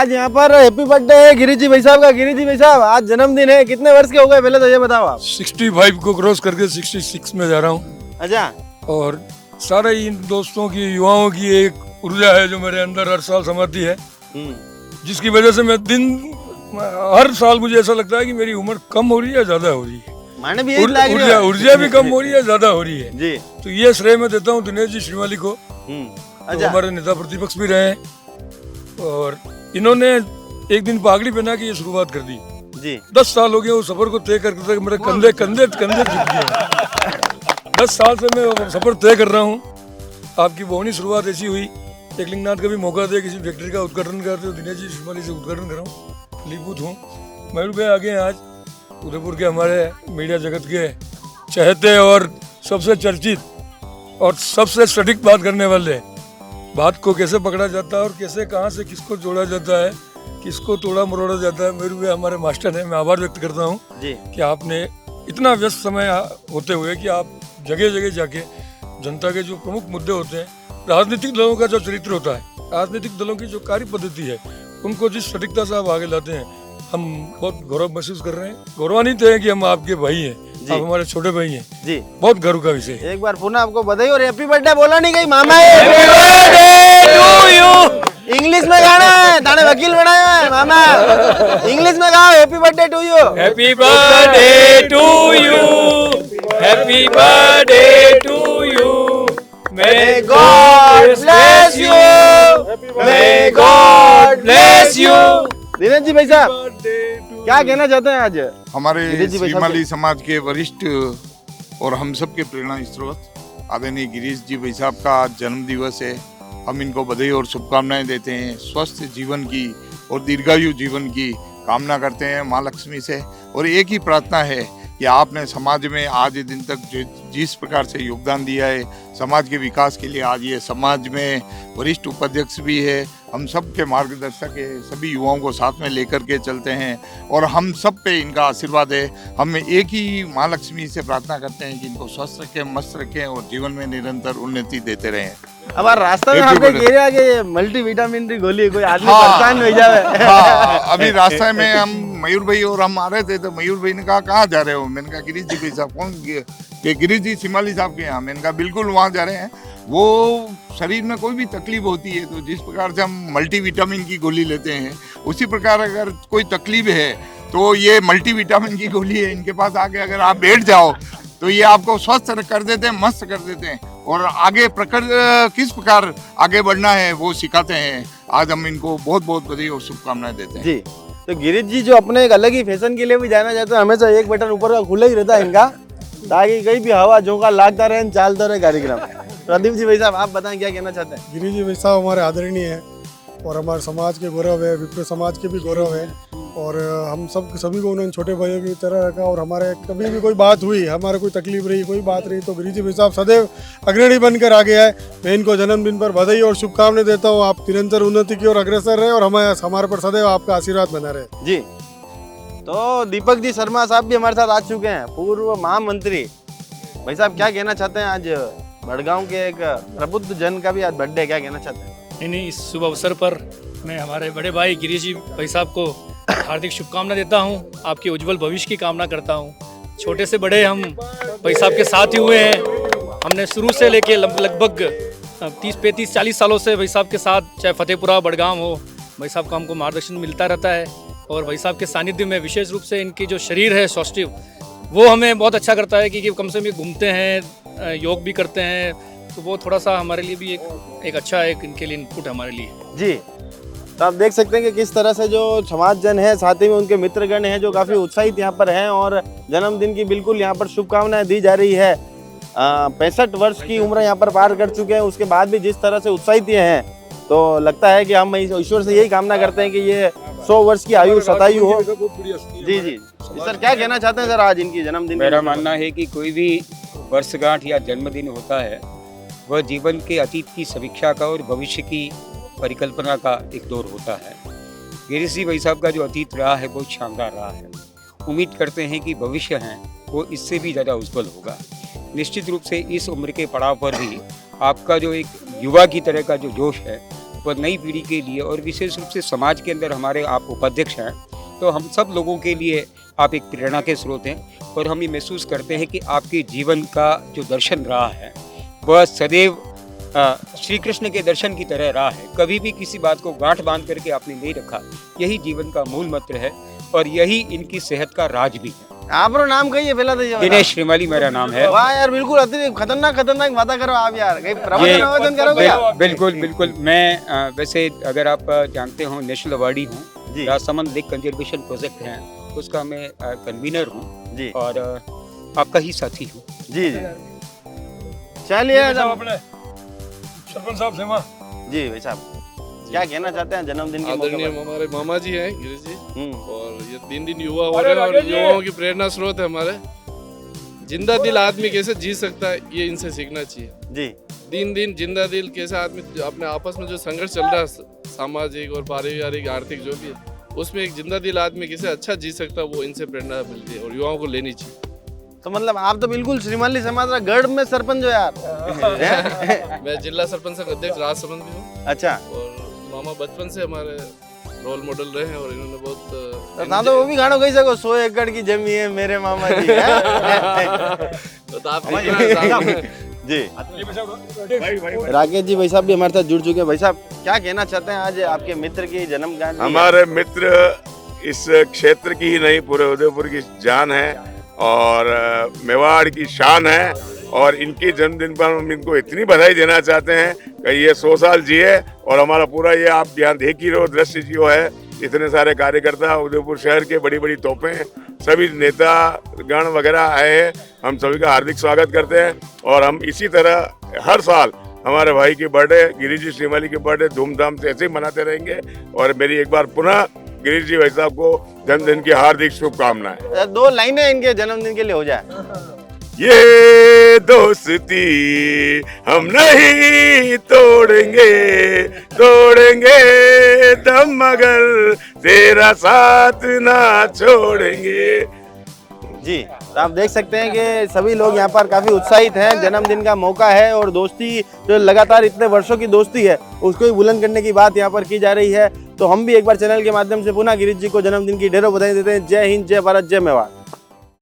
आज यहाँ पर हैप्पी बर्थडे है गिरीश जी भाई साहब का। गिरीश जी भाई साहब आज जन्मदिन है, कितने वर्ष के हो गए पहले तो ये बताओ आप। 65 को क्रॉस करके 66 में जा रहा हूँ। अच्छा। और सारे इन दोस्तों की, युवाओं की एक ऊर्जा है जो मेरे अंदर हर साल समाती है, जिसकी वजह से मैं हर साल मुझे ऐसा लगता है कि मेरी उम्र कम हो रही है, ज्यादा हो रही है। माने भी यही लग रही है। ऊर्जा भी कम हो रही है, ज्यादा हो रही है जी। तो ये श्रेय मैं देता हूँ दिनेश जी श्रीमाली को। अच्छा। तो हमारे नेता प्रतिपक्ष भी रहे हैं और इन्होंने एक दिन पगड़ी पहना के ये शुरुआत कर दी जी। 10 साल हो गए उस सफर को तय करते मेरे कंधे कंधे कंधे झुक गए। 10 साल से मैं सफर तय कर रहा हूँ। आपकी बहुनी शुरुआत ऐसी हुई, एक लिंगनाथ का भी मौका दे किसी फैक्ट्री का उद्घाटन करते हो, दिनेश जी श्रीमाली से उद्घाटन कर रहा हूँ, फलीभूत हूँ। मयूर भाई आगे हैं आज, उदयपुर के हमारे मीडिया जगत के चहेते और सबसे चर्चित और सबसे सटीक बात करने वाले। बात को कैसे पकड़ा जाता है और कैसे कहाँ से किसको जोड़ा जाता है, किसको तोड़ा मरोड़ा जाता है, मेरे भाई हमारे मास्टर हैं। मैं आभार व्यक्त करता हूँ कि आपने इतना व्यस्त समय होते हुए कि आप जगह जगह जाके जनता के जो प्रमुख मुद्दे होते हैं, राजनीतिक दलों का जो चरित्र होता है, राजनीतिक दलों की जो कार्य पद्धति है, उनको जिस सटीकता से आप आगे लाते हैं, हम बहुत गौरव महसूस कर रहे हैं। गौरवान्वित है कि हम आपके भाई हैं, आप हमारे छोटे भाई हैं जी। बहुत गर्व का विषय। एक बार पुनः आपको बधाई और हैप्पी बर्थडे बोला नहीं गई मामा। इंग्लिश में गाना है, ताने वकील बनाया है मामा। इंग्लिश में गाओ happy birthday to you. Happy birthday to you, happy birthday to you, May God bless you, May God bless you। Dinesh ji भाई साहब क्या कहना चाहते हैं आज हमारे श्रीमाली समाज के वरिष्ठ और हम सब के प्रेरणा स्रोत आदरणीय गिरीश जी भाई साहब का आज जन्म दिवस है। हम इनको बधाई और शुभकामनाएं देते हैं। स्वस्थ जीवन की और दीर्घायु जीवन की कामना करते हैं माँ लक्ष्मी से। और एक ही प्रार्थना है कि आपने समाज में आज दिन तक जिस प्रकार से योगदान दिया है समाज के विकास के लिए, आज ये समाज में वरिष्ठ उपाध्यक्ष भी है, हम सब के मार्गदर्शक है, सभी युवाओं को साथ में लेकर के चलते हैं और हम सब पे इनका आशीर्वाद है। हम एक ही माँ लक्ष्मी से प्रार्थना करते हैं कि इनको स्वस्थ रखें, मस्त रखें और जीवन में निरंतर उन्नति देते रहें। अब रास्ता में आपने कह रहा कि मल्टीविटामिन की गोली कोई आदमी परेशान हो जावे। हाँ, अभी रास्ते में हम मयूर भाई और हम आ रहे थे तो मयूर भाई ने कहा कहाँ जा रहे हो? मैंने कहा गिरीश जी भाई साहब। कौन? कि गिरीश जी श्रीमाली साहब के यहाँ। मैंने कहा बिल्कुल वहाँ जा रहे हैं। वो शरीर में कोई भी तकलीफ होती है तो जिस प्रकार से हम मल्टीविटामिन की गोली लेते हैं, उसी प्रकार अगर कोई तकलीफ है तो ये मल्टीविटामिन की गोली है। इनके पास आके अगर आप बैठ जाओ तो ये आपको स्वस्थ कर देते हैं, मस्त कर देते हैं और आगे किस प्रकार आगे बढ़ना है वो सिखाते हैं। आज हम इनको बहुत बहुत बधाई और शुभकामनाएं देते हैं जी। तो गिरीश जी जो अपने एक अलग ही फैशन के लिए भी जाना चाहते हैं, हमेशा एक बटन ऊपर का खुला ही रहता है इनका, ताकि कहीं भी हवा झोंका लागता रहे, चलता रहे कार्यक्रम। प्रदीप जी भाई साहब आप बताएं क्या कहना चाहते हैं? गिरीश जी भाई साहब हमारे आदरणीय है और हमारे समाज के गौरव है, विप्र समाज के भी गौरव है और हम सभी को उन्होंने छोटे भाइयों की तरह रखा। और हमारे कभी भी कोई बात हुई, हमारे कोई तकलीफ रही, कोई बात रही तो गिरीश जी भाई साहब सदैव अग्रणी बनकर आगे आए। मैं इनको जन्मदिन पर बधाई और शुभकामनाएं देता हूँ। आप निरंतर उन्नति की ओर अग्रसर रहे और हमारे पर सदैव आपका आशीर्वाद बना रहे जी। तो दीपक जी शर्मा साहब भी हमारे साथ आ चुके हैं, पूर्व महामंत्री। भाई साहब क्या कहना चाहते हैं? आज बड़गांव के एक प्रबुद्ध जन का भी आज बर्थडे, क्या कहना चाहते हैं? नहीं, इस शुभ अवसर पर मैं हमारे बड़े भाई गिरीश जी भाई साहब को हार्दिक शुभकामना देता हूं। आपके उज्जवल भविष्य की कामना करता हूं। छोटे से बड़े हम भाई साहब के साथ ही हुए हैं। हमने शुरू से लेके लगभग 30-35-40 सालों से भाई साहब के साथ, चाहे फतेहपुरा बड़गांव हो, भाई साहब का हमको मार्गदर्शन मिलता रहता है। और भाई साहब के सानिध्य में विशेष रूप से इनकी जो शरीर है सौष्ठव, वो हमें बहुत अच्छा करता है कि कम से कम घूमते हैं, योग भी करते हैं, तो वो थोड़ा सा हमारे लिए भी एक अच्छा इनके लिए इनपुट हमारे लिए जी। तो आप देख सकते हैं कि किस तरह से जो समाज जन है, साथ ही में उनके मित्रगण हैं जो काफ़ी उत्साहित यहाँ पर हैं और जन्मदिन की बिल्कुल यहाँ पर शुभकामनाएं दी जा रही है। 65 वर्ष की उम्र यहाँ पर पार कर चुके हैं, उसके बाद भी जिस तरह से उत्साहित ये हैं, तो लगता है कि हम ईश्वर से यही कामना करते हैं कि ये 100 वर्ष की आयु शतायु हो। जी जी सर, क्या कहना चाहते हैं सर आज इनकी जन्मदिन? मेरा मानना है कि कोई भी वर्षगांठ या जन्मदिन होता है वह जीवन के अतीत की समीक्षा का और भविष्य की परिकल्पना का एक दौर होता है। गिरीश जी भाई साहब का जो अतीत रहा है बहुत शानदार रहा है। उम्मीद करते हैं कि भविष्य है वो इससे भी ज़्यादा उज्जवल होगा। निश्चित रूप से इस उम्र के पड़ाव पर भी आपका जो एक युवा की तरह का जो जोश है व नई पीढ़ी के लिए और विशेष रूप से समाज के अंदर हमारे आप उपाध्यक्ष हैं, तो हम सब लोगों के लिए आप एक प्रेरणा के स्रोत हैं और हम ये महसूस करते हैं कि आपके जीवन का जो दर्शन रहा है वह सदैव श्री कृष्ण के दर्शन की तरह रहा है। कभी भी किसी बात को गांठ बांध करके आपने नहीं रखा। यही जीवन का मूल मंत्र है और यही इनकी सेहत का राज भी है। आपरो नाम कहिए पहला तो ये दिनेश श्रीमाली मेरा नाम है। वाह यार, बिल्कुल अति खतरनाक बातें करो आप यार, कहीं प्रवचन करोगे यार? बिल्कुल बिल्कुल। मैं वैसे अगर आप जानते हो नेशनल अवार्डी हूँ, राजसमंद लेक कंजर्वेशन प्रोजेक्ट है उसका मैं कन्वीनर हूँ जी, और आपका ही साथी हूँ। जी जी। चलिए अपने सरपंच साहब सेवा जी भाई साहब, क्या कहना चाहते हैं जन्मदिन के मौके आदरणीय पर? हमारे मामा जी हैं गिरीश जी, और ये दिन दिन युवा हो अरे रहे हैं और राकेश जी! युवाओं की प्रेरणा स्रोत है हमारे। जिंदा दिल आदमी कैसे जी सकता है, ये इनसे सीखना चाहिए। जी दिन दिन जिंदा दिल कैसे आदमी अपने आपस में जो संघर्ष चल रहा है सामाजिक और पारिवारिक आर्थिक जो भी है, उसमें एक जिंदा दिल आदमी कैसे अच्छा जी सकता है, वो इनसे प्रेरणा मिलती है और युवाओं को लेनी चाहिए। तो मतलब आप तो बिल्कुल श्रीमाली समाज का गढ़ में सरपंच हो यार। मैं जिला सरपंच संघ अध्यक्ष राजसमंद भी हूँ अच्छा, और मामा बचपन से हमारे रोल मॉडल रहे हैं और इन्होंने बहुत तो वो भी गाना कही सको, 100 एकड़ की जमी है मेरे मामा जी। तो आप जी राकेश जी भाई साहब भी हमारे साथ जुड़ चुके हैं। भाई साहब क्या कहना चाहते हैं आज आपके मित्र की जन्मगांठ? हमारे मित्र इस क्षेत्र की ही नहीं पूरे उदयपुर की जान है और मेवाड़ की शान है और इनके जन्मदिन पर हम इनको इतनी बधाई देना चाहते हैं कि ये 100 साल जिए और हमारा पूरा ये आप यहाँ देख ही रहो दृश्य जो है, इतने सारे कार्यकर्ता उदयपुर शहर के बड़ी बड़ी तोपें सभी नेता गण वगैरह आए हैं। हम सभी का हार्दिक स्वागत करते हैं और हम इसी तरह हर साल हमारे भाई की बर्थडे गिरीश जी श्रीमाली की बर्थडे धूमधाम से ऐसे ही मनाते रहेंगे। और मेरी एक बार पुनः गिरीश जी भाई साहब को जन्मदिन की हार्दिक शुभकामनाएं। 2 लाइनें इनके जन्मदिन के लिए हो जाए। ये दोस्ती हम नहीं तोड़ेंगे, तोड़ेंगे दम मगर तेरा साथ ना छोड़ेंगे। जी तो आप देख सकते हैं कि सभी लोग यहाँ पर काफी उत्साहित हैं। जन्मदिन का मौका है और दोस्ती जो लगातार इतने वर्षों की दोस्ती है उसको ही बुलंद करने की बात यहाँ पर की जा रही है। तो हम भी एक बार चैनल के माध्यम से पुनः गिरीश जी को जन्मदिन की ढेरों बधाई देते हैं। जय हिंद, जय भारत, जय मेवाड़।